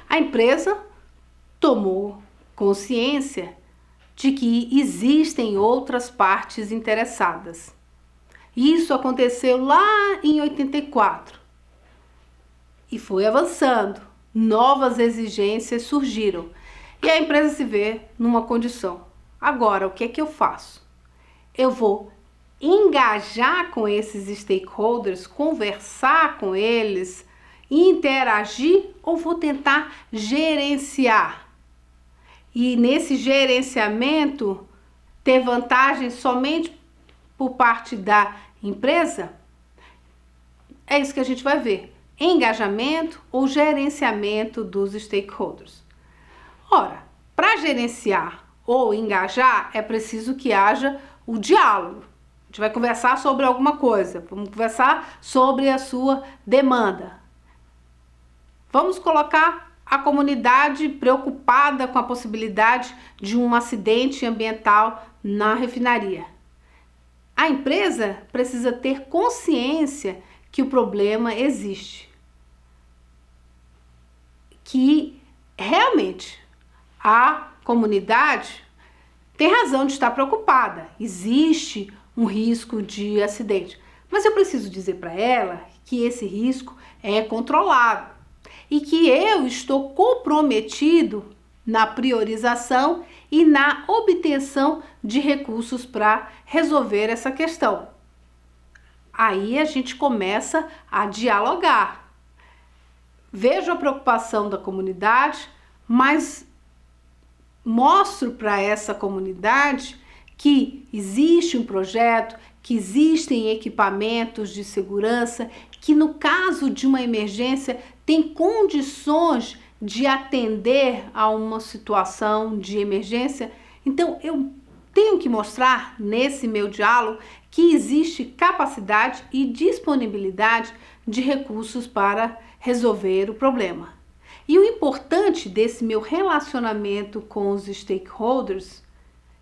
A empresa tomou consciência de que existem outras partes interessadas. Isso aconteceu lá em 84 e foi avançando. Novas exigências surgiram e a empresa se vê numa condição. Agora, o que é que eu faço? Eu vou engajar com esses stakeholders, conversar com eles, interagir, ou vou tentar gerenciar? E nesse gerenciamento ter vantagem somente por parte da empresa? É isso que a gente vai ver. Engajamento ou gerenciamento dos stakeholders. Ora, para gerenciar ou engajar, é preciso que haja o diálogo. A gente vai conversar sobre alguma coisa, vamos conversar sobre a sua demanda. Vamos colocar a comunidade preocupada com a possibilidade de um acidente ambiental na refinaria. A empresa precisa ter consciência que o problema existe, que realmente a comunidade tem razão de estar preocupada, existe um risco de acidente, mas eu preciso dizer para ela que esse risco é controlado e que eu estou comprometido na priorização e na obtenção de recursos para resolver essa questão. Aí a gente começa a dialogar. Vejo a preocupação da comunidade, mas mostro para essa comunidade que existe um projeto, que existem equipamentos de segurança, que no caso de uma emergência tem condições de atender a uma situação de emergência. Então eu tenho que mostrar nesse meu diálogo que existe capacidade e disponibilidade de recursos para resolver o problema. E o importante desse meu relacionamento com os stakeholders,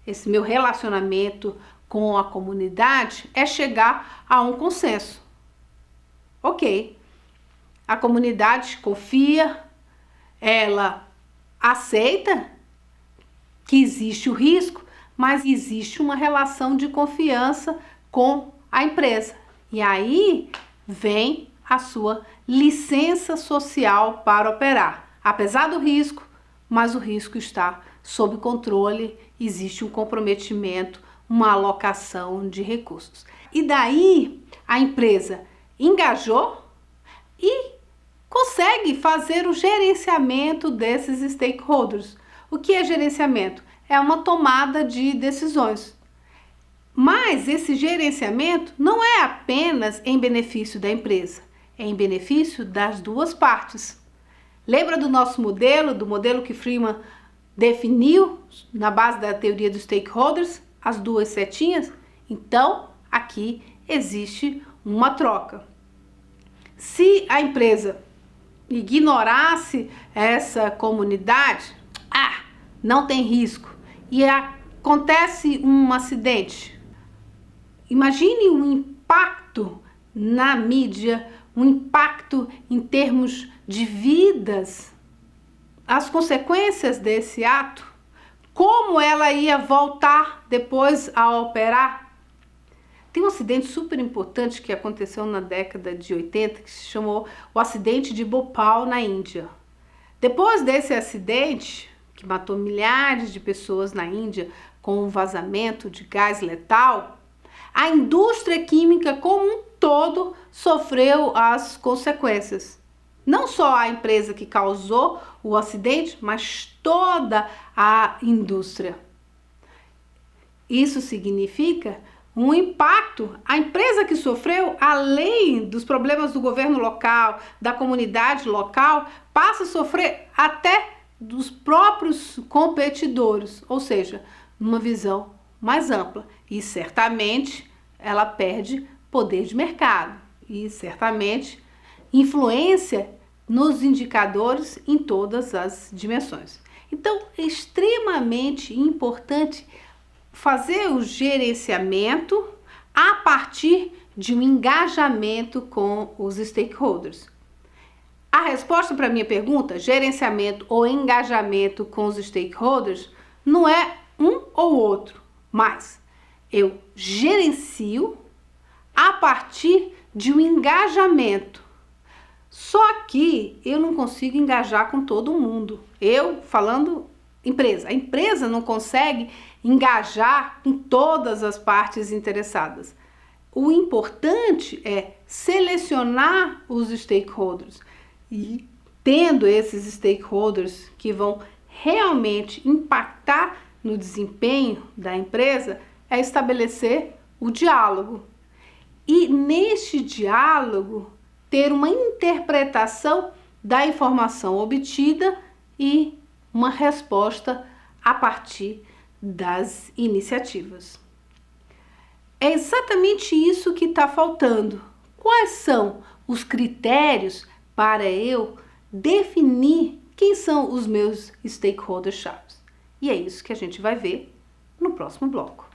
esse meu relacionamento com a comunidade, é chegar a um consenso. Ok, a comunidade confia, ela aceita que existe o risco, mas existe uma relação de confiança com a empresa. E aí vem a sua licença social para operar. Apesar do risco, mas o risco está sob controle, existe um comprometimento, uma alocação de recursos. E daí a empresa engajou e consegue fazer o gerenciamento desses stakeholders. O que é gerenciamento? É uma tomada de decisões. Mas esse gerenciamento não é apenas em benefício da empresa, é em benefício das duas partes. Lembra do nosso modelo, do modelo que Freeman definiu na base da teoria dos stakeholders, as duas setinhas? Então, aqui existe uma troca. Se a empresa ignorasse essa comunidade, não tem risco, e acontece um acidente, imagine um impacto na mídia, um impacto em termos de vidas, as consequências desse ato, como ela ia voltar depois a operar. Tem um acidente super importante que aconteceu na década de 80, que se chamou o acidente de Bhopal, na Índia. Depois desse acidente, que matou milhares de pessoas na Índia com um vazamento de gás letal, a indústria química como um todo sofreu as consequências. Não só a empresa que causou o acidente, mas toda a indústria. Isso significa um impacto. A empresa que sofreu, além dos problemas do governo local, da comunidade local, passa a sofrer até dos próprios competidores, ou seja, numa visão mais ampla. E certamente ela perde poder de mercado e certamente influência nos indicadores em todas as dimensões. Então, é extremamente importante fazer o gerenciamento a partir de um engajamento com os stakeholders. A resposta para a minha pergunta, gerenciamento ou engajamento com os stakeholders, não é um ou outro, mas eu gerencio a partir de um engajamento. Só que eu não consigo engajar com todo mundo. Eu, falando empresa, a empresa não consegue engajar com todas as partes interessadas. O importante é selecionar os stakeholders e, tendo esses stakeholders que vão realmente impactar no desempenho da empresa, é estabelecer o diálogo. E neste diálogo, ter uma interpretação da informação obtida e uma resposta a partir das iniciativas. É exatamente isso que está faltando. Quais são os critérios para eu definir quem são os meus stakeholders chaves? E é isso que a gente vai ver no próximo bloco.